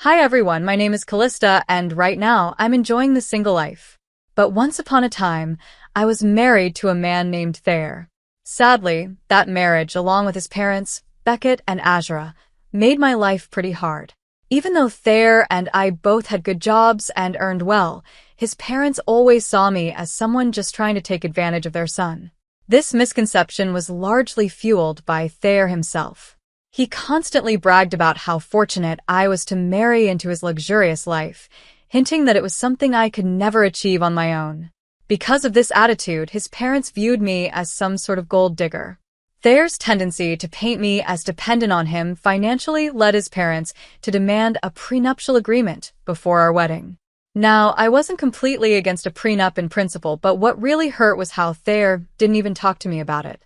Hi everyone, my name is Callista, and right now I'm enjoying the single life. But once upon a time, I was married to a man named Thayer. Sadly, that marriage, along with his parents, Beckett and Azura, made my life pretty hard. Even though Thayer and I both had good jobs and earned well, his parents always saw me as someone just trying to take advantage of their son. This misconception was largely fueled by Thayer himself. He constantly bragged about how fortunate I was to marry into his luxurious life, hinting that it was something I could never achieve on my own. Because of this attitude, his parents viewed me as some sort of gold digger. Thayer's tendency to paint me as dependent on him financially led his parents to demand a prenuptial agreement before our wedding. Now, I wasn't completely against a prenup in principle, but what really hurt was how Thayer didn't even talk to me about it.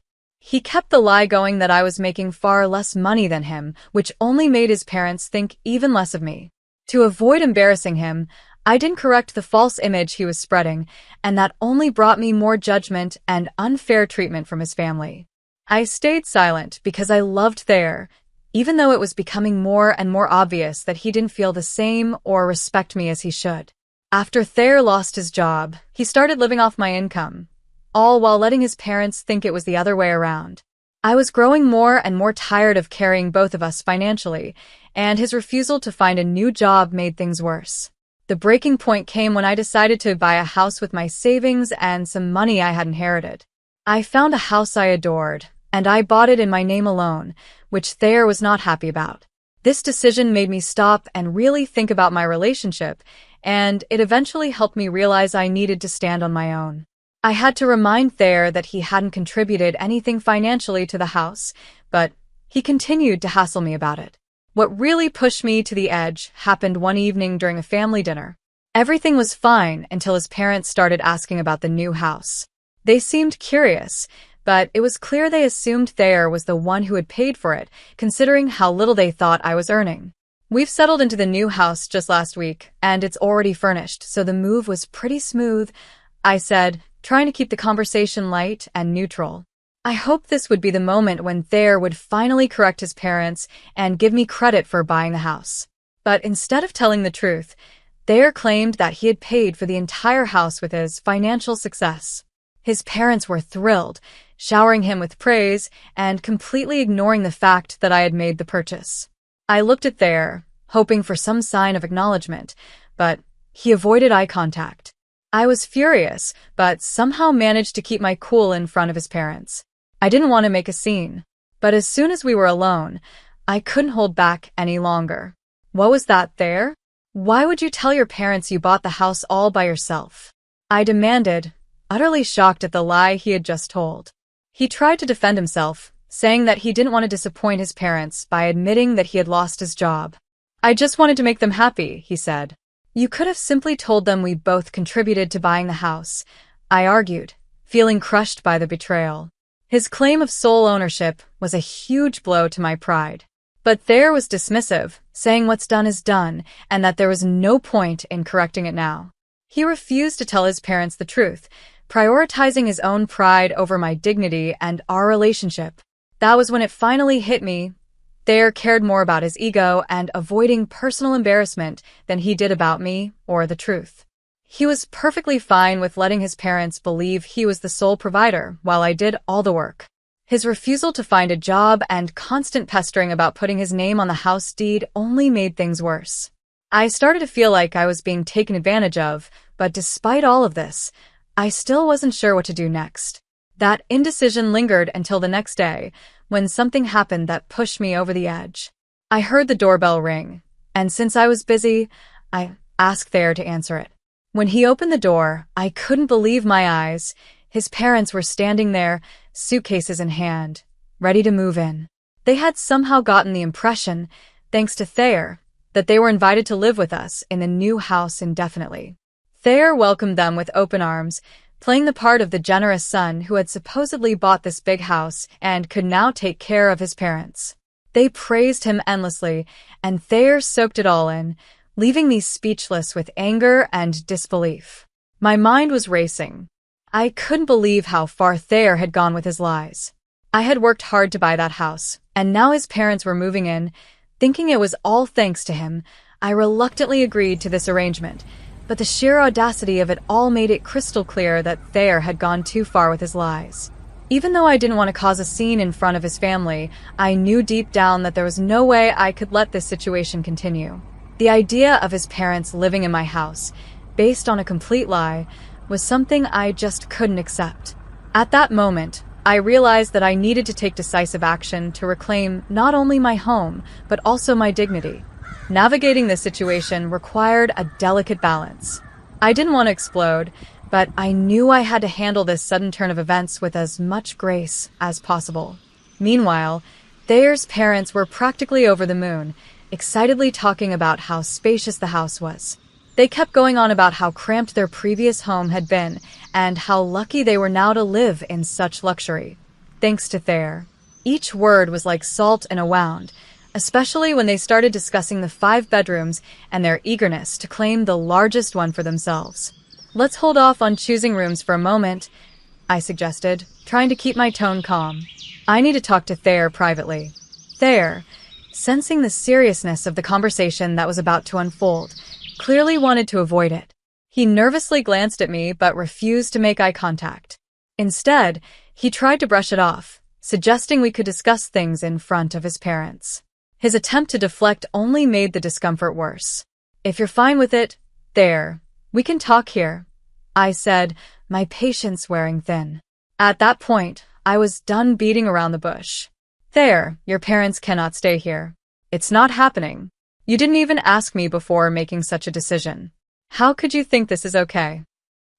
He kept the lie going that I was making far less money than him, which only made his parents think even less of me. To avoid embarrassing him, I didn't correct the false image he was spreading, and that only brought me more judgment and unfair treatment from his family. I stayed silent because I loved Thayer, even though it was becoming more and more obvious that he didn't feel the same or respect me as he should. After Thayer lost his job, he started living off my income, all while letting his parents think it was the other way around. I was growing more and more tired of carrying both of us financially, and his refusal to find a new job made things worse. The breaking point came when I decided to buy a house with my savings and some money I had inherited. I found a house I adored, and I bought it in my name alone, which Thayer was not happy about. This decision made me stop and really think about my relationship, and it eventually helped me realize I needed to stand on my own. I had to remind Thayer that he hadn't contributed anything financially to the house, but he continued to hassle me about it. What really pushed me to the edge happened one evening during a family dinner. Everything was fine until his parents started asking about the new house. They seemed curious, but it was clear they assumed Thayer was the one who had paid for it, considering how little they thought I was earning. We've settled into the new house just last week, and it's already furnished, so the move was pretty smooth, I said, trying to keep the conversation light and neutral. I hoped this would be the moment when Thayer would finally correct his parents and give me credit for buying the house. But instead of telling the truth, Thayer claimed that he had paid for the entire house with his financial success. His parents were thrilled, showering him with praise and completely ignoring the fact that I had made the purchase. I looked at Thayer, hoping for some sign of acknowledgement, but he avoided eye contact. I was furious, but somehow managed to keep my cool in front of his parents. I didn't want to make a scene, but as soon as we were alone, I couldn't hold back any longer. What was that, Thayer? Why would you tell your parents you bought the house all by yourself? I demanded, utterly shocked at the lie he had just told. He tried to defend himself, saying that he didn't want to disappoint his parents by admitting that he had lost his job. I just wanted to make them happy, he said. You could have simply told them we both contributed to buying the house, I argued, feeling crushed by the betrayal. His claim of sole ownership was a huge blow to my pride. But Thayer was dismissive, saying what's done is done, and that there was no point in correcting it now. He refused to tell his parents the truth, prioritizing his own pride over my dignity and our relationship. That was when it finally hit me. Thayer cared more about his ego and avoiding personal embarrassment than he did about me or the truth. He was perfectly fine with letting his parents believe he was the sole provider while I did all the work. His refusal to find a job and constant pestering about putting his name on the house deed only made things worse. I started to feel like I was being taken advantage of, but despite all of this, I still wasn't sure what to do next. That indecision lingered until the next day, when something happened that pushed me over the edge. I heard the doorbell ring, and since I was busy, I asked Thayer to answer it. When he opened the door, I couldn't believe my eyes. His parents were standing there, suitcases in hand, ready to move in. They had somehow gotten the impression, thanks to Thayer, that they were invited to live with us in the new house indefinitely. Thayer welcomed them with open arms, playing the part of the generous son who had supposedly bought this big house and could now take care of his parents. They praised him endlessly, and Thayer soaked it all in, leaving me speechless with anger and disbelief. My mind was racing. I couldn't believe how far Thayer had gone with his lies. I had worked hard to buy that house, and now his parents were moving in. Thinking it was all thanks to him, I reluctantly agreed to this arrangement, but the sheer audacity of it all made it crystal clear that Thayer had gone too far with his lies. Even though I didn't want to cause a scene in front of his family, I knew deep down that there was no way I could let this situation continue. The idea of his parents living in my house, based on a complete lie, was something I just couldn't accept. At that moment, I realized that I needed to take decisive action to reclaim not only my home, but also my dignity. Navigating this situation required a delicate balance. I didn't want to explode, but I knew I had to handle this sudden turn of events with as much grace as possible. Meanwhile, Thayer's parents were practically over the moon, excitedly talking about how spacious the house was. They kept going on about how cramped their previous home had been and how lucky they were now to live in such luxury. Thanks to Thayer. Each word was like salt in a wound, especially when they started discussing the 5 bedrooms and their eagerness to claim the largest one for themselves. Let's hold off on choosing rooms for a moment, I suggested, trying to keep my tone calm. I need to talk to Thayer privately. Thayer, sensing the seriousness of the conversation that was about to unfold, clearly wanted to avoid it. He nervously glanced at me but refused to make eye contact. Instead, he tried to brush it off, suggesting we could discuss things in front of his parents. His attempt to deflect only made the discomfort worse. If you're fine with it, Thayer, we can talk here, I said, my patience wearing thin. At that point, I was done beating around the bush. Thayer, your parents cannot stay here. It's not happening. You didn't even ask me before making such a decision. How could you think this is okay?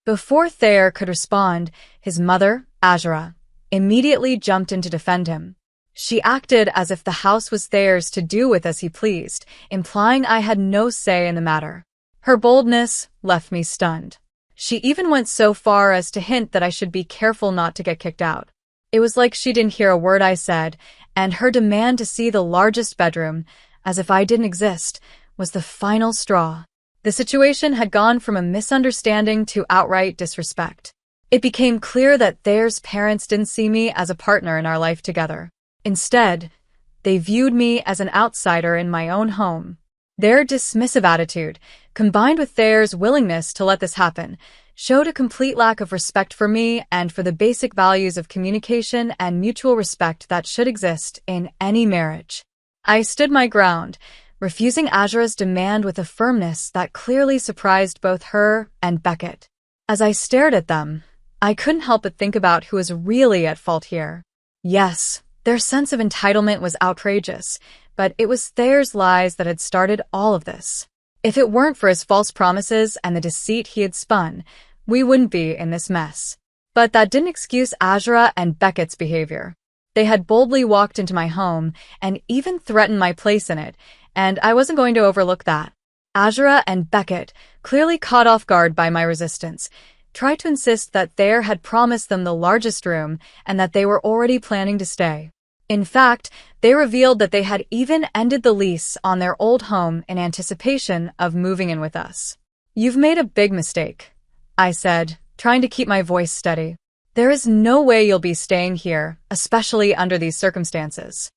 Before Thayer could respond, his mother, Azura, immediately jumped in to defend him. She acted as if the house was Thayer's to do with as he pleased, implying I had no say in the matter. Her boldness left me stunned. She even went so far as to hint that I should be careful not to get kicked out. It was like she didn't hear a word I said, and her demand to see the largest bedroom, as if I didn't exist, was the final straw. The situation had gone from a misunderstanding to outright disrespect. It became clear that Thayer's parents didn't see me as a partner in our life together. Instead, they viewed me as an outsider in my own home. Their dismissive attitude, combined with Thayer's willingness to let this happen, showed a complete lack of respect for me and for the basic values of communication and mutual respect that should exist in any marriage. I stood my ground, refusing Azura's demand with a firmness that clearly surprised both her and Beckett. As I stared at them, I couldn't help but think about who was really at fault here. Yes, their sense of entitlement was outrageous, but it was Thayer's lies that had started all of this. If it weren't for his false promises and the deceit he had spun, we wouldn't be in this mess. But that didn't excuse Azura and Beckett's behavior. They had boldly walked into my home and even threatened my place in it, and I wasn't going to overlook that. Azura and Beckett, clearly caught off guard by my resistance, tried to insist that Thayer had promised them the largest room and that they were already planning to stay. In fact, they revealed that they had even ended the lease on their old home in anticipation of moving in with us. You've made a big mistake, I said, trying to keep my voice steady. There is no way you'll be staying here, especially under these circumstances.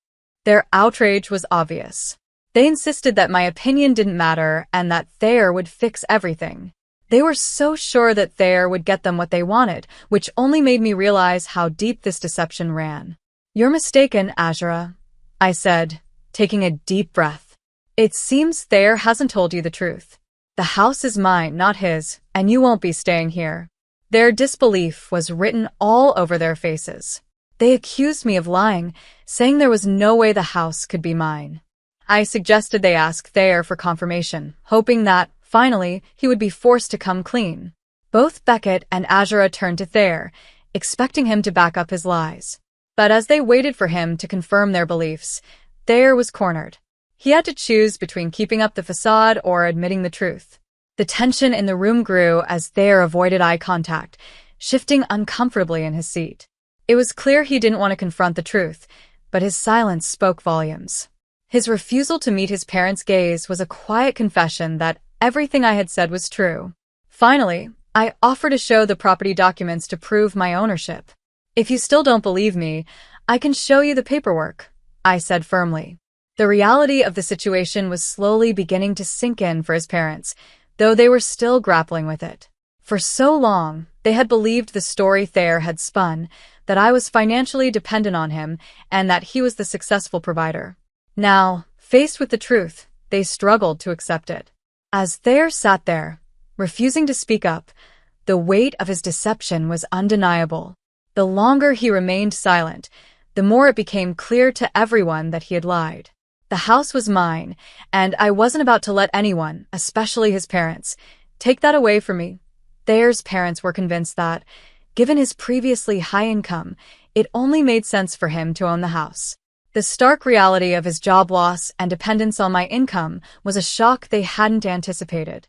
Their outrage was obvious. They insisted that my opinion didn't matter and that Thayer would fix everything. They were so sure that Thayer would get them what they wanted, which only made me realize how deep this deception ran. You're mistaken, Azura, I said, taking a deep breath. It seems Thayer hasn't told you the truth. The house is mine, not his, and you won't be staying here. Their disbelief was written all over their faces. They accused me of lying, saying there was no way the house could be mine. I suggested they ask Thayer for confirmation, hoping that, finally, he would be forced to come clean. Both Beckett and Azura turned to Thayer, expecting him to back up his lies. But as they waited for him to confirm their beliefs, Thayer was cornered. He had to choose between keeping up the facade or admitting the truth. The tension in the room grew as Thayer avoided eye contact, shifting uncomfortably in his seat. It was clear he didn't want to confront the truth, but his silence spoke volumes. His refusal to meet his parents' gaze was a quiet confession that everything I had said was true. Finally, I offered to show the property documents to prove my ownership. If you still don't believe me, I can show you the paperwork, I said firmly. The reality of the situation was slowly beginning to sink in for his parents, though they were still grappling with it. For so long, they had believed the story Thayer had spun, that I was financially dependent on him and that he was the successful provider. Now, faced with the truth, they struggled to accept it. As Thayer sat there, refusing to speak up, the weight of his deception was undeniable. The longer he remained silent, the more it became clear to everyone that he had lied. The house was mine, and I wasn't about to let anyone, especially his parents, take that away from me. Thayer's parents were convinced that, given his previously high income, it only made sense for him to own the house. The stark reality of his job loss and dependence on my income was a shock they hadn't anticipated.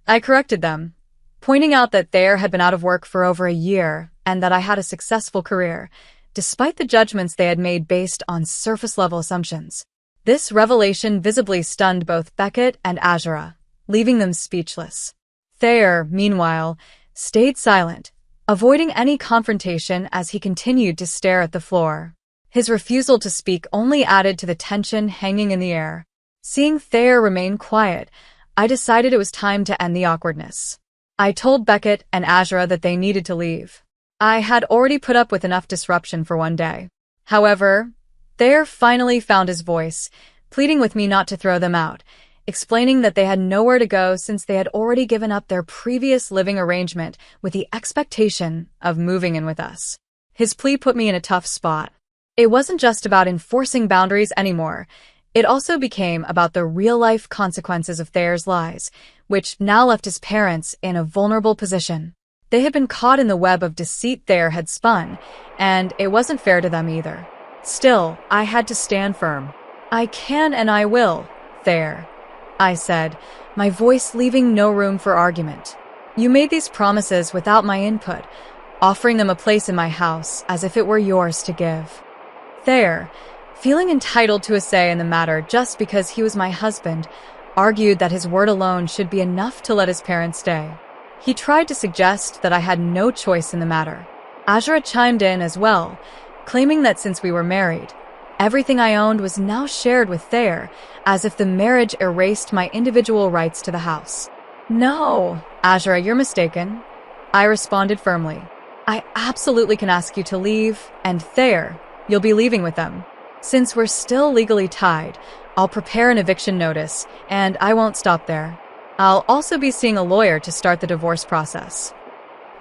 I corrected them, pointing out that Thayer had been out of work for over a year and that I had a successful career, despite the judgments they had made based on surface-level assumptions. This revelation visibly stunned both Beckett and Azura, leaving them speechless. Thayer, meanwhile, stayed silent, avoiding any confrontation as he continued to stare at the floor. His refusal to speak only added to the tension hanging in the air. Seeing Thayer remain quiet, I decided it was time to end the awkwardness. I told Beckett and Azura that they needed to leave. I had already put up with enough disruption for one day. However, Thayer finally found his voice, pleading with me not to throw them out, explaining that they had nowhere to go since they had already given up their previous living arrangement with the expectation of moving in with us. His plea put me in a tough spot. It wasn't just about enforcing boundaries anymore. It also became about the real-life consequences of Thayer's lies, which now left his parents in a vulnerable position. They had been caught in the web of deceit Thayer had spun, and it wasn't fair to them either. Still, I had to stand firm. "I can and I will, Thayer," I said, my voice leaving no room for argument. "You made these promises without my input, offering them a place in my house as if it were yours to give." Thayer, feeling entitled to a say in the matter just because he was my husband, argued that his word alone should be enough to let his parents stay. He tried to suggest that I had no choice in the matter. Azura chimed in as well, claiming that since we were married, everything I owned was now shared with Thayer, as if the marriage erased my individual rights to the house. "No, Azura, you're mistaken," I responded firmly. "I absolutely can ask you to leave, and Thayer, you'll be leaving with them. Since we're still legally tied, I'll prepare an eviction notice, and I won't stop there. I'll also be seeing a lawyer to start the divorce process."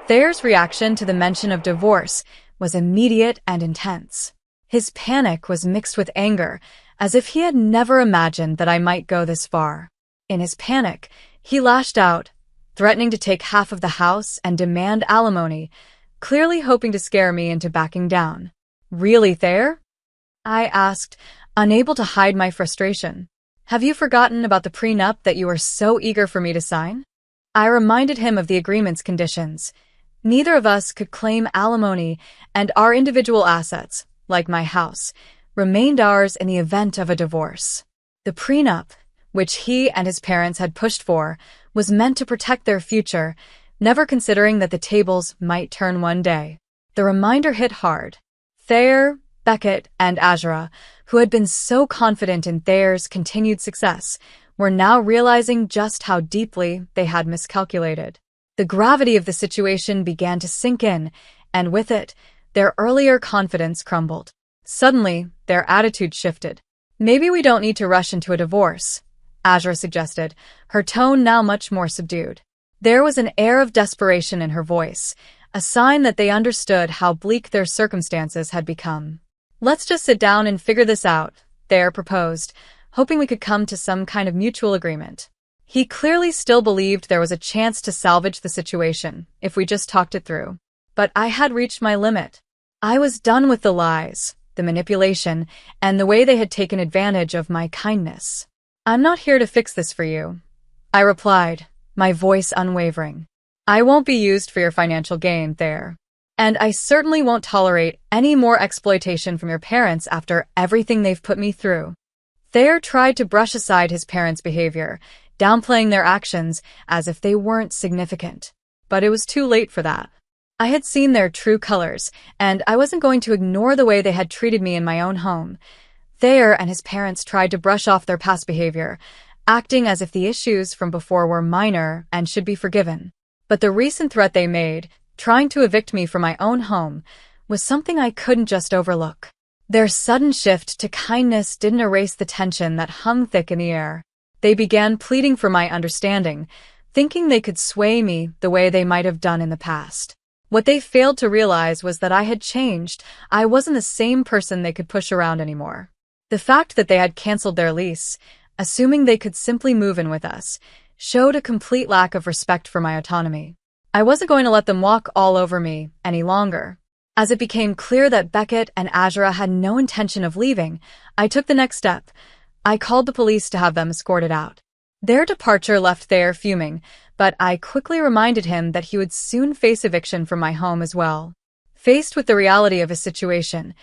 Thayer's reaction to the mention of divorce was immediate and intense. His panic was mixed with anger, as if he had never imagined that I might go this far. In his panic, he lashed out, threatening to take half of the house and demand alimony, clearly hoping to scare me into backing down. "Really, Thayer?" I asked, unable to hide my frustration. "Have you forgotten about the prenup that you were so eager for me to sign?" I reminded him of the agreement's conditions. Neither of us could claim alimony, and our individual assets, like my house, remained ours in the event of a divorce. The prenup, which he and his parents had pushed for, was meant to protect their future, never considering that the tables might turn one day. The reminder hit hard. Thayer, Beckett, and Azura, who had been so confident in Thayer's continued success, were now realizing just how deeply they had miscalculated. The gravity of the situation began to sink in, and with it, their earlier confidence crumbled. Suddenly, their attitude shifted. "Maybe we don't need to rush into a divorce," Azura suggested, her tone now much more subdued. There was an air of desperation in her voice, a sign that they understood how bleak their circumstances had become. "Let's just sit down and figure this out," Thayer proposed, hoping we could come to some kind of mutual agreement. He clearly still believed there was a chance to salvage the situation if we just talked it through. But I had reached my limit. I was done with the lies, the manipulation, and the way they had taken advantage of my kindness. "I'm not here to fix this for you," I replied, my voice unwavering. "I won't be used for your financial gain, Thayer. And I certainly won't tolerate any more exploitation from your parents after everything they've put me through." Thayer tried to brush aside his parents' behavior, downplaying their actions as if they weren't significant. But it was too late for that. I had seen their true colors, and I wasn't going to ignore the way they had treated me in my own home. Thayer and his parents tried to brush off their past behavior, acting as if the issues from before were minor and should be forgiven. But the recent threat they made, trying to evict me from my own home, was something I couldn't just overlook. Their sudden shift to kindness didn't erase the tension that hung thick in the air. They began pleading for my understanding, thinking they could sway me the way they might have done in the past. What they failed to realize was that I had changed. I wasn't the same person they could push around anymore. The fact that they had canceled their lease, assuming they could simply move in with us, showed a complete lack of respect for my autonomy. I wasn't going to let them walk all over me any longer. As it became clear that Beckett and Azura had no intention of leaving, I took the next step. I called the police to have them escorted out. Their departure left Thayer fuming, but I quickly reminded him that he would soon face eviction from my home as well. Faced with the reality of his situation,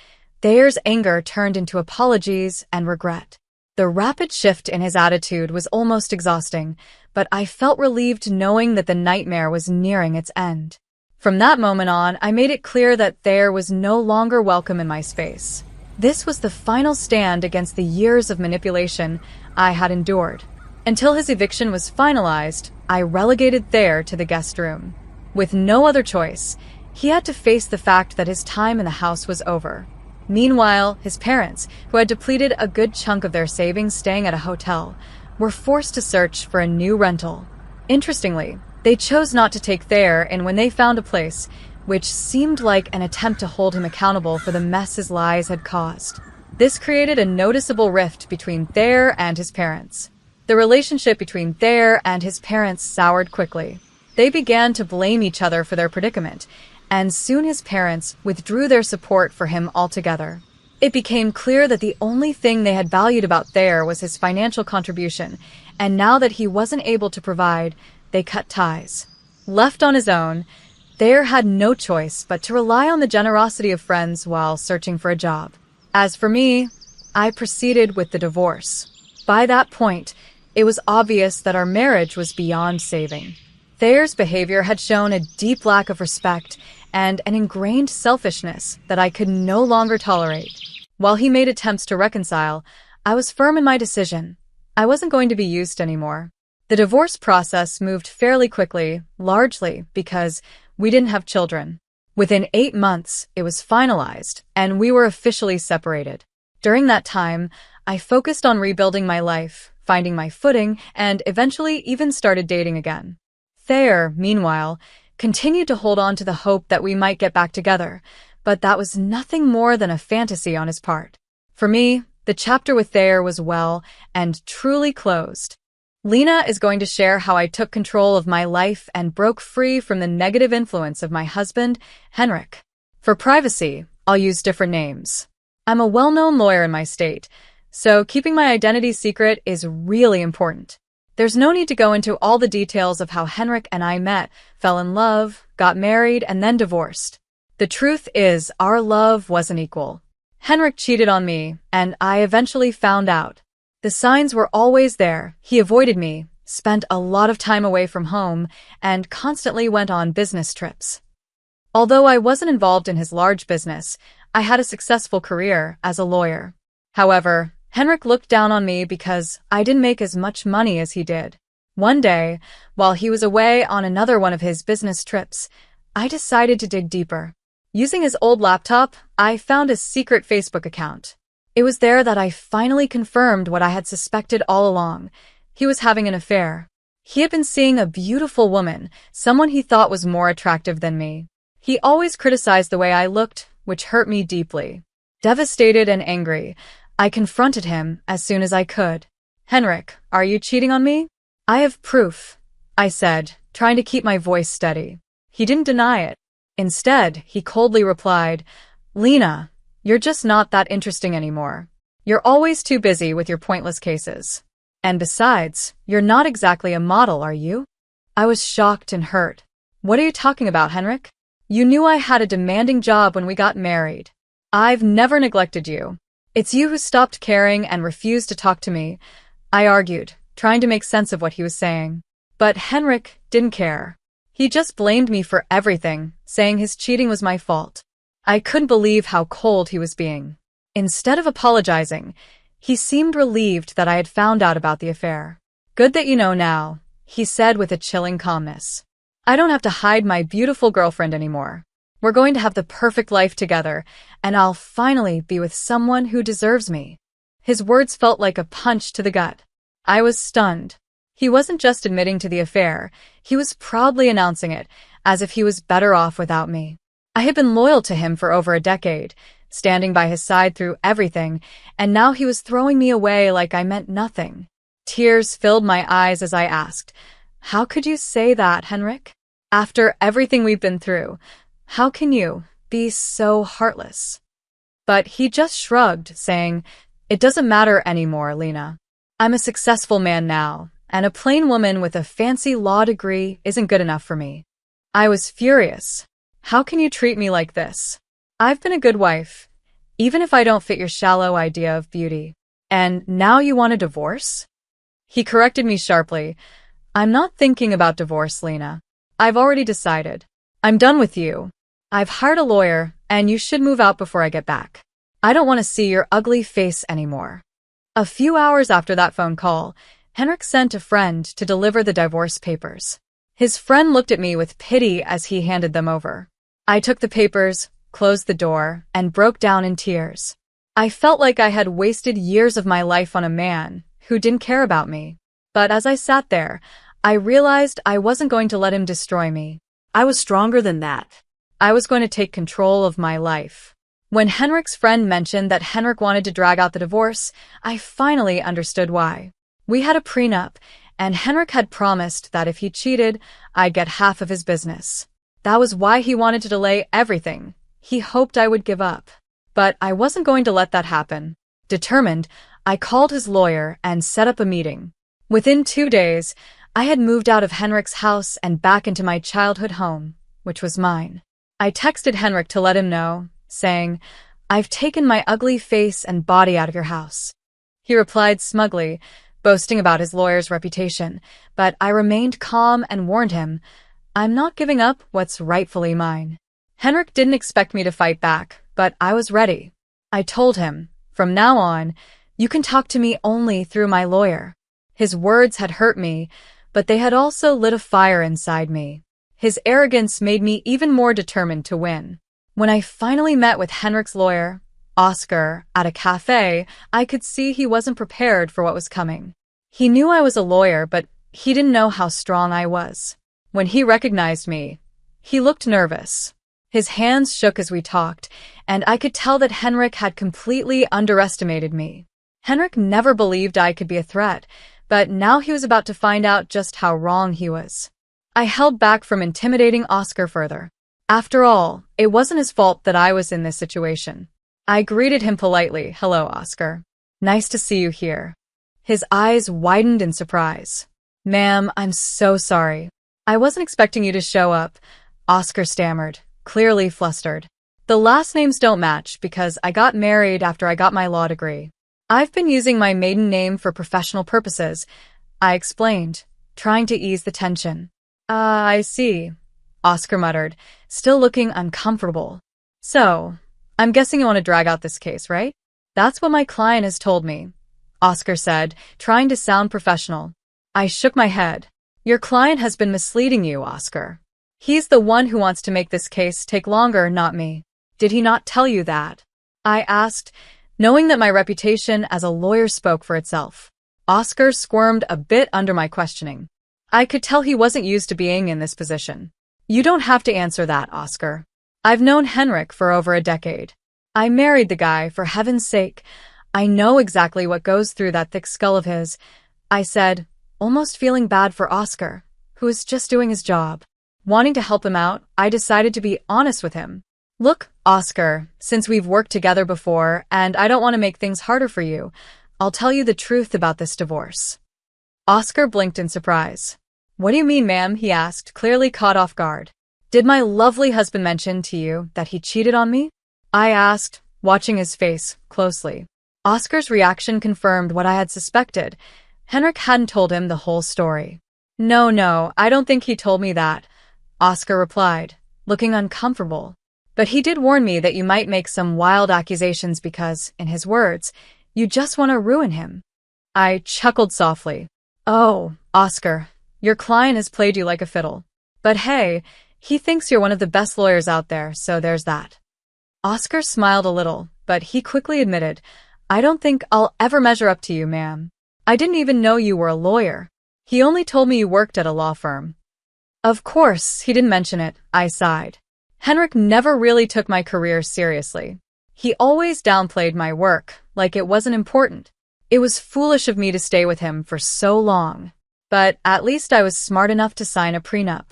Thayer's anger turned into apologies and regret. The rapid shift in his attitude was almost exhausting, but I felt relieved knowing that the nightmare was nearing its end. From that moment on, I made it clear that Thayer was no longer welcome in my space. This was the final stand against the years of manipulation I had endured. Until his eviction was finalized, I relegated Thayer to the guest room. With no other choice, he had to face the fact that his time in the house was over. Meanwhile, his parents, who had depleted a good chunk of their savings staying at a hotel, were forced to search for a new rental. Interestingly, they chose not to take Thayer in when they found a place, which seemed like an attempt to hold him accountable for the mess his lies had caused. This created a noticeable rift between Thayer and his parents. The relationship between Thayer and his parents soured quickly. They began to blame each other for their predicament, and soon his parents withdrew their support for him altogether. It became clear that the only thing they had valued about Thayer was his financial contribution, and now that he wasn't able to provide, they cut ties. Left on his own, Thayer had no choice but to rely on the generosity of friends while searching for a job. As for me, I proceeded with the divorce. By that point, it was obvious that our marriage was beyond saving. Thayer's behavior had shown a deep lack of respect and an ingrained selfishness that I could no longer tolerate. While he made attempts to reconcile, I was firm in my decision. I wasn't going to be used anymore. The divorce process moved fairly quickly, largely because we didn't have children. Within 8 months, it was finalized, and we were officially separated. During that time, I focused on rebuilding my life, finding my footing, and eventually even started dating again. Thayer, meanwhile, continued to hold on to the hope that we might get back together, but that was nothing more than a fantasy on his part. For me, the chapter with Thayer was well and truly closed. Lena is going to share how I took control of my life and broke free from the negative influence of my husband, Henrik. For privacy, I'll use different names. I'm a well-known lawyer in my state, so keeping my identity secret is really important. There's no need to go into all the details of how Henrik and I met, fell in love, got married, and then divorced. The truth is, our love wasn't equal. Henrik cheated on me, and I eventually found out. The signs were always there. He avoided me, spent a lot of time away from home, and constantly went on business trips. Although I wasn't involved in his large business, I had a successful career as a lawyer. However, Henrik looked down on me because I didn't make as much money as he did. One day, while he was away on another one of his business trips, I decided to dig deeper. Using his old laptop, I found a secret Facebook account. It was there that I finally confirmed what I had suspected all along. He was having an affair. He had been seeing a beautiful woman, someone he thought was more attractive than me. He always criticized the way I looked, which hurt me deeply. Devastated and angry, I confronted him as soon as I could. "Henrik, are you cheating on me?" "I have proof," I said, trying to keep my voice steady. He didn't deny it. Instead, he coldly replied, "Lena, you're just not that interesting anymore. You're always too busy with your pointless cases. And besides, you're not exactly a model, are you?" I was shocked and hurt. "What are you talking about, Henrik? You knew I had a demanding job when we got married. I've never neglected you. It's you who stopped caring and refused to talk to me," I argued, trying to make sense of what he was saying. But Henrik didn't care. He just blamed me for everything, saying his cheating was my fault. I couldn't believe how cold he was being. Instead of apologizing, he seemed relieved that I had found out about the affair. "Good that you know now," he said with a chilling calmness. "I don't have to hide my beautiful girlfriend anymore. We're going to have the perfect life together, and I'll finally be with someone who deserves me." His words felt like a punch to the gut. I was stunned. He wasn't just admitting to the affair, he was proudly announcing it, as if he was better off without me. I had been loyal to him for over a decade, standing by his side through everything, and now he was throwing me away like I meant nothing. Tears filled my eyes as I asked, "How could you say that, Henrik? After everything we've been through, how can you be so heartless?" But he just shrugged, saying, "It doesn't matter anymore, Lena. I'm a successful man now, and a plain woman with a fancy law degree isn't good enough for me." I was furious. "How can you treat me like this? I've been a good wife, even if I don't fit your shallow idea of beauty. And now you want a divorce?" He corrected me sharply. "I'm not thinking about divorce, Lena. I've already decided. I'm done with you. I've hired a lawyer, and you should move out before I get back. I don't want to see your ugly face anymore." A few hours after that phone call, Henrik sent a friend to deliver the divorce papers. His friend looked at me with pity as he handed them over. I took the papers, closed the door, and broke down in tears. I felt like I had wasted years of my life on a man who didn't care about me. But as I sat there, I realized I wasn't going to let him destroy me. I was stronger than that. I was going to take control of my life. When Henrik's friend mentioned that Henrik wanted to drag out the divorce, I finally understood why. We had a prenup, and Henrik had promised that if he cheated, I'd get half of his business. That was why he wanted to delay everything. He hoped I would give up. But I wasn't going to let that happen. Determined, I called his lawyer and set up a meeting. Within 2 days, I had moved out of Henrik's house and back into my childhood home, which was mine. I texted Henrik to let him know, saying, "I've taken my ugly face and body out of your house." He replied smugly, boasting about his lawyer's reputation, but I remained calm and warned him, "I'm not giving up what's rightfully mine." Henrik didn't expect me to fight back, but I was ready. I told him, "From now on, you can talk to me only through my lawyer." His words had hurt me, but they had also lit a fire inside me. His arrogance made me even more determined to win. When I finally met with Henrik's lawyer, Oscar, at a cafe, I could see he wasn't prepared for what was coming. He knew I was a lawyer, but he didn't know how strong I was. When he recognized me, he looked nervous. His hands shook as we talked, and I could tell that Henrik had completely underestimated me. Henrik never believed I could be a threat, but now he was about to find out just how wrong he was. I held back from intimidating Oscar further. After all, it wasn't his fault that I was in this situation. I greeted him politely. "Hello, Oscar. Nice to see you here." His eyes widened in surprise. "Ma'am, I'm so sorry. I wasn't expecting you to show up," Oscar stammered, clearly flustered. "The last names don't match because I got married after I got my law degree. I've been using my maiden name for professional purposes," I explained, trying to ease the tension. I see," Oscar muttered, still looking uncomfortable. "So, I'm guessing you want to drag out this case, right?" "That's what my client has told me," Oscar said, trying to sound professional. I shook my head. "Your client has been misleading you, Oscar. He's the one who wants to make this case take longer, not me. Did he not tell you that?" I asked, knowing that my reputation as a lawyer spoke for itself. Oscar squirmed a bit under my questioning. I could tell he wasn't used to being in this position. "You don't have to answer that, Oscar. I've known Henrik for over a decade. I married the guy, for heaven's sake. I know exactly what goes through that thick skull of his," I said, almost feeling bad for Oscar, who was just doing his job. Wanting to help him out, I decided to be honest with him. "Look, Oscar, since we've worked together before and I don't want to make things harder for you, I'll tell you the truth about this divorce." Oscar blinked in surprise. "What do you mean, ma'am?" he asked, clearly caught off guard. "Did my lovely husband mention to you that he cheated on me?" I asked, watching his face closely. Oscar's reaction confirmed what I had suspected. Henrik hadn't told him the whole story. No, I don't think he told me that," Oscar replied, looking uncomfortable. But he did warn me that you might make some wild accusations because, in his words, you just want to ruin him. I chuckled softly. Oh, Oscar, your client has played you like a fiddle. But hey, he thinks you're one of the best lawyers out there, so there's that. Oscar smiled a little, but he quickly admitted, I don't think I'll ever measure up to you, ma'am. I didn't even know you were a lawyer. He only told me you worked at a law firm. Of course, he didn't mention it, I sighed. Henrik never really took my career seriously. He always downplayed my work, like it wasn't important. It was foolish of me to stay with him for so long. But at least I was smart enough to sign a prenup.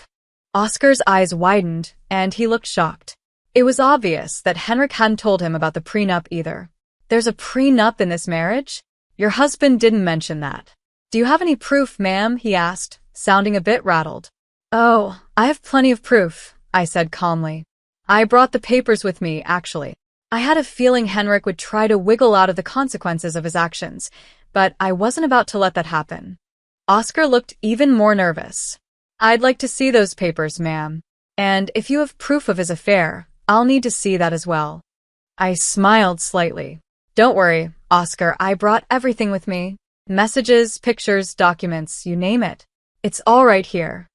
Oscar's eyes widened, and he looked shocked. It was obvious that Henrik hadn't told him about the prenup either. There's a prenup in this marriage? Your husband didn't mention that. Do you have any proof, ma'am? He asked, sounding a bit rattled. Oh, I have plenty of proof, I said calmly. I brought the papers with me, actually. I had a feeling Henrik would try to wiggle out of the consequences of his actions, but I wasn't about to let that happen. Oscar looked even more nervous. I'd like to see those papers, ma'am. And if you have proof of his affair, I'll need to see that as well. I smiled slightly. Don't worry, Oscar, I brought everything with me. Messages, pictures, documents, you name it. It's all right here.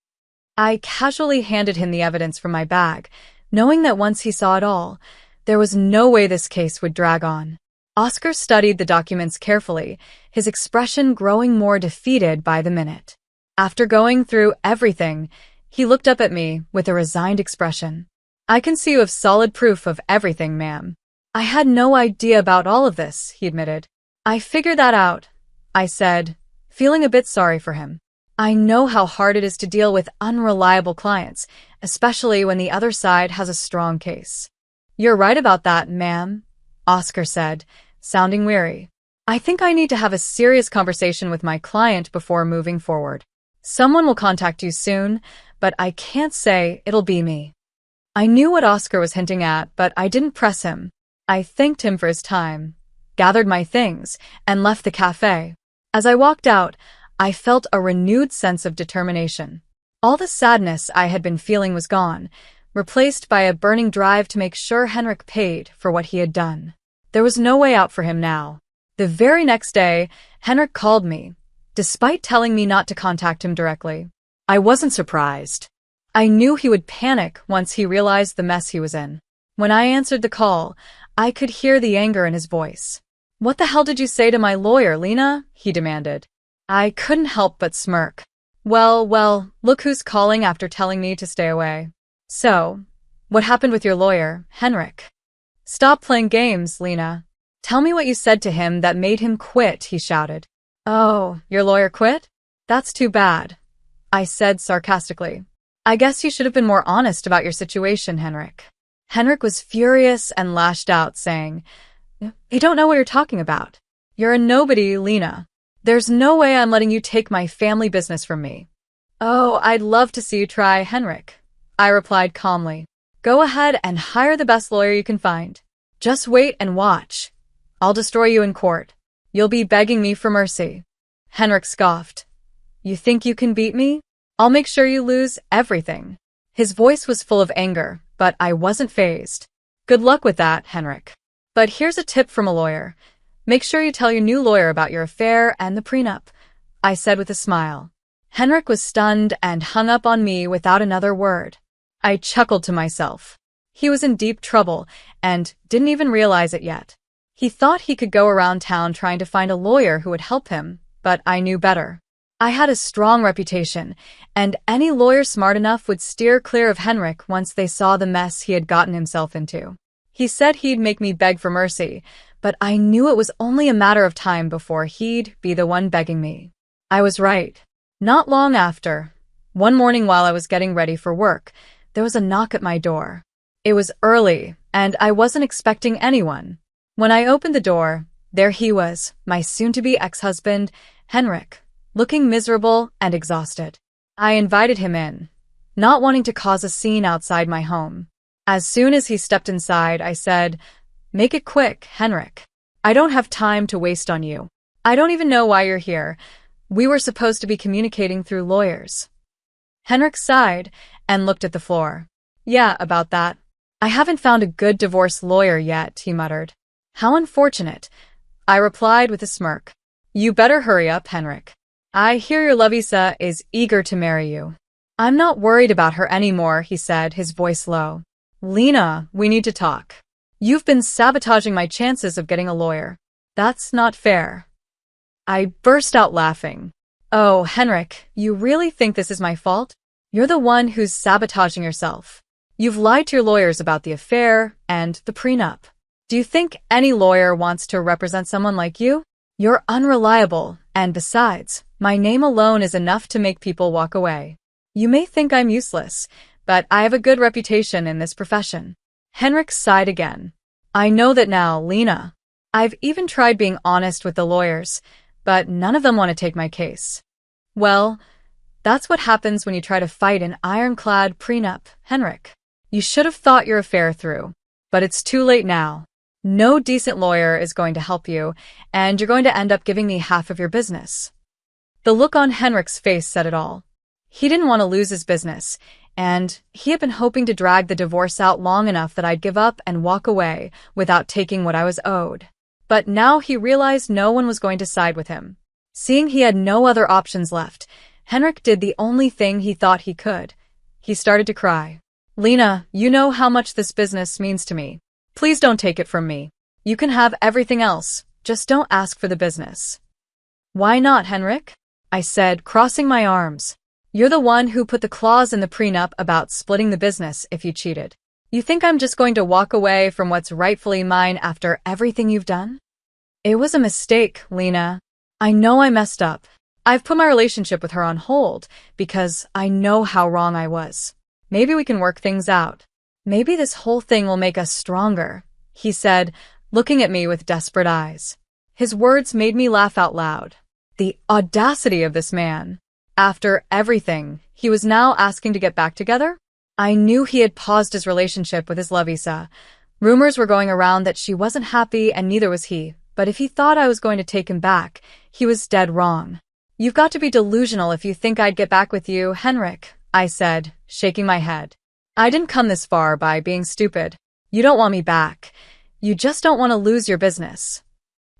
I casually handed him the evidence from my bag, knowing that once he saw it all, there was no way this case would drag on. Oscar studied the documents carefully, his expression growing more defeated by the minute. After going through everything, he looked up at me with a resigned expression. I can see you have solid proof of everything, ma'am. I had no idea about all of this, he admitted. I figured that out, I said, feeling a bit sorry for him. I know how hard it is to deal with unreliable clients, especially when the other side has a strong case. You're right about that, ma'am, Oscar said, sounding weary. I think I need to have a serious conversation with my client before moving forward. Someone will contact you soon, but I can't say it'll be me. I knew what Oscar was hinting at, but I didn't press him. I thanked him for his time, gathered my things, and left the cafe. As I walked out, I felt a renewed sense of determination. All the sadness I had been feeling was gone, replaced by a burning drive to make sure Henrik paid for what he had done. There was no way out for him now. The very next day, Henrik called me, despite telling me not to contact him directly. I wasn't surprised. I knew he would panic once he realized the mess he was in. When I answered the call, I could hear the anger in his voice. What the hell did you say to my lawyer, Lena? He demanded. I couldn't help but smirk. Well, look who's calling after telling me to stay away. So, what happened with your lawyer, Henrik? Stop playing games, Lena. Tell me what you said to him that made him quit, he shouted. Oh, your lawyer quit? That's too bad, I said sarcastically. I guess you should have been more honest about your situation, Henrik. Henrik was furious and lashed out, saying, You don't know what you're talking about. You're a nobody, Lena. There's no way I'm letting you take my family business from me. Oh, I'd love to see you try, Henrik, I replied calmly. Go ahead and hire the best lawyer you can find. Just wait and watch. I'll destroy you in court. You'll be begging me for mercy. Henrik scoffed. You think you can beat me? I'll make sure you lose everything. His voice was full of anger, but I wasn't fazed. Good luck with that, Henrik. But here's a tip from a lawyer. Make sure you tell your new lawyer about your affair and the prenup, I said with a smile. Henrik was stunned and hung up on me without another word. I chuckled to myself. He was in deep trouble and didn't even realize it yet. He thought he could go around town trying to find a lawyer who would help him, but I knew better. I had a strong reputation, and any lawyer smart enough would steer clear of Henrik once they saw the mess he had gotten himself into. He said he'd make me beg for mercy, but I knew it was only a matter of time before he'd be the one begging me. I was right. Not long after, one morning while I was getting ready for work, there was a knock at my door. It was early, and I wasn't expecting anyone. When I opened the door, there he was, my soon-to-be ex-husband, Henrik, looking miserable and exhausted. I invited him in, not wanting to cause a scene outside my home. As soon as he stepped inside, I said, Make it quick, Henrik. I don't have time to waste on you. I don't even know why you're here. We were supposed to be communicating through lawyers. Henrik sighed and looked at the floor. Yeah, about that. I haven't found a good divorce lawyer yet, he muttered. How unfortunate, I replied with a smirk. You better hurry up, Henrik. I hear your Lovisa is eager to marry you. I'm not worried about her anymore, he said, his voice low. Lena, we need to talk. You've been sabotaging my chances of getting a lawyer. That's not fair. I burst out laughing. Oh, Henrik, you really think this is my fault? You're the one who's sabotaging yourself. You've lied to your lawyers about the affair and the prenup. Do you think any lawyer wants to represent someone like you? You're unreliable, and besides, my name alone is enough to make people walk away. You may think I'm useless, but I have a good reputation in this profession. Henrik sighed again. I know that now, Lena. I've even tried being honest with the lawyers, but none of them want to take my case. Well, that's what happens when you try to fight an ironclad prenup, Henrik. You should have thought your affair through, but it's too late now. No decent lawyer is going to help you, and you're going to end up giving me half of your business. The look on Henrik's face said it all. He didn't want to lose his business, and he had been hoping to drag the divorce out long enough that I'd give up and walk away without taking what I was owed. But now he realized no one was going to side with him. Seeing he had no other options left, Henrik did the only thing he thought he could. He started to cry. Lena, you know how much this business means to me. Please don't take it from me. You can have everything else, just don't ask for the business. Why not, Henrik? I said, crossing my arms. You're the one who put the clause in the prenup about splitting the business if you cheated. You think I'm just going to walk away from what's rightfully mine after everything you've done? It was a mistake, Lena. I know I messed up. I've put my relationship with her on hold because I know how wrong I was. Maybe we can work things out. Maybe this whole thing will make us stronger, he said, looking at me with desperate eyes. His words made me laugh out loud. The audacity of this man. After everything, he was now asking to get back together? I knew he had paused his relationship with his Lovisa. Rumors were going around that she wasn't happy and neither was he, but if he thought I was going to take him back, he was dead wrong. You've got to be delusional if you think I'd get back with you, Henrik, I said, shaking my head. I didn't come this far by being stupid. You don't want me back. You just don't want to lose your business.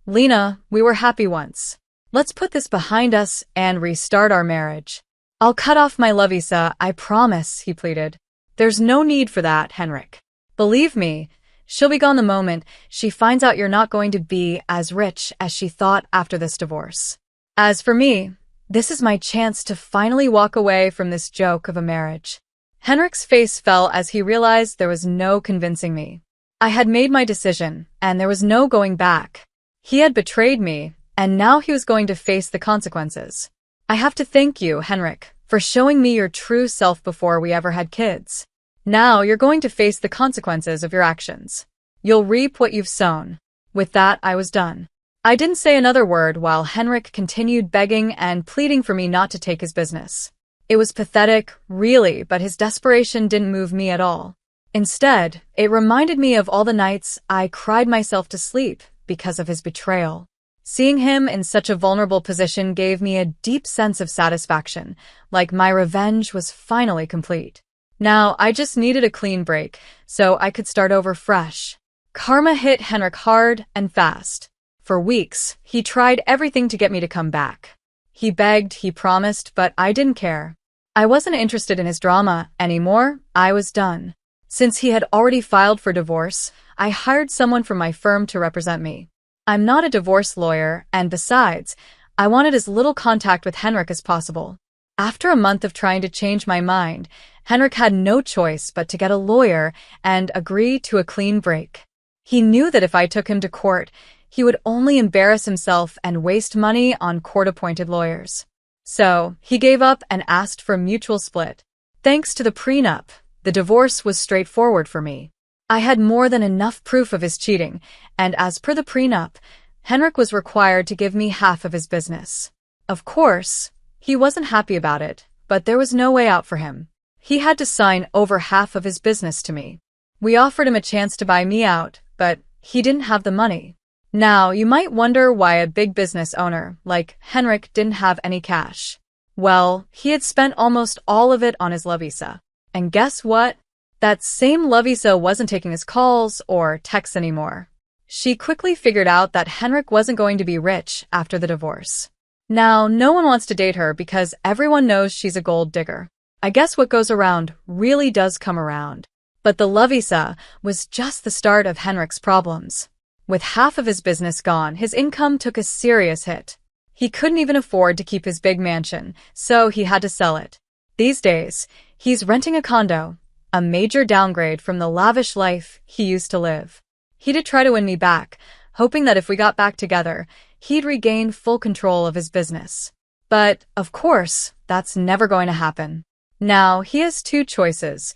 Lena, we were happy once. Let's put this behind us and restart our marriage. I'll cut off my Lovisa, I promise, he pleaded. There's no need for that, Henrik. Believe me, she'll be gone the moment she finds out you're not going to be as rich as she thought after this divorce. As for me, this is my chance to finally walk away from this joke of a marriage. Henrik's face fell as he realized there was no convincing me. I had made my decision, and there was no going back. He had betrayed me, and now he was going to face the consequences. I have to thank you, Henrik, for showing me your true self before we ever had kids. Now you're going to face the consequences of your actions. You'll reap what you've sown. With that, I was done. I didn't say another word while Henrik continued begging and pleading for me not to take his business. It was pathetic, really, but his desperation didn't move me at all. Instead, it reminded me of all the nights I cried myself to sleep because of his betrayal. Seeing him in such a vulnerable position gave me a deep sense of satisfaction, like my revenge was finally complete. Now, I just needed a clean break, so I could start over fresh. Karma hit Henrik hard and fast. For weeks, he tried everything to get me to come back. He begged, he promised, but I didn't care. I wasn't interested in his drama anymore. I was done. Since he had already filed for divorce, I hired someone from my firm to represent me. I'm not a divorce lawyer, and besides, I wanted as little contact with Henrik as possible. After a month of trying to change my mind, Henrik had no choice but to get a lawyer and agree to a clean break. He knew that if I took him to court, he would only embarrass himself and waste money on court-appointed lawyers. So, he gave up and asked for a mutual split. Thanks to the prenup, the divorce was straightforward for me. I had more than enough proof of his cheating, and as per the prenup, Henrik was required to give me half of his business. Of course, he wasn't happy about it, but there was no way out for him. He had to sign over half of his business to me. We offered him a chance to buy me out, but he didn't have the money. Now, you might wonder why a big business owner like Henrik didn't have any cash. Well, he had spent almost all of it on his Lovisa. And guess what? That same Lovisa wasn't taking his calls or texts anymore. She quickly figured out that Henrik wasn't going to be rich after the divorce. Now, no one wants to date her because everyone knows she's a gold digger. I guess what goes around really does come around. But the Lovisa was just the start of Henrik's problems. With half of his business gone, his income took a serious hit. He couldn't even afford to keep his big mansion, so he had to sell it. These days, he's renting a condo, a major downgrade from the lavish life he used to live. He did try to win me back, hoping that if we got back together, he'd regain full control of his business. But, of course, that's never going to happen. Now, he has two choices: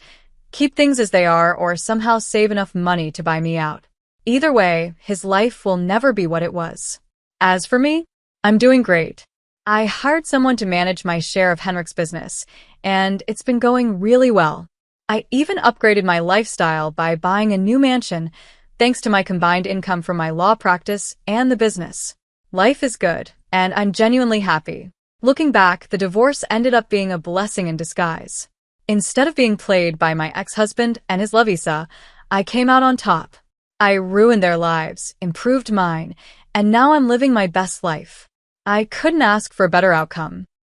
keep things as they are or somehow save enough money to buy me out. Either way, his life will never be what it was. As for me, I'm doing great. I hired someone to manage my share of Henrik's business, and it's been going really well. I even upgraded my lifestyle by buying a new mansion, thanks to my combined income from my law practice and the business. Life is good, and I'm genuinely happy. Looking back, the divorce ended up being a blessing in disguise. Instead of being played by my ex-husband and his Lovisa, I came out on top. I ruined their lives, improved mine, and now I'm living my best life. I couldn't ask for a better outcome.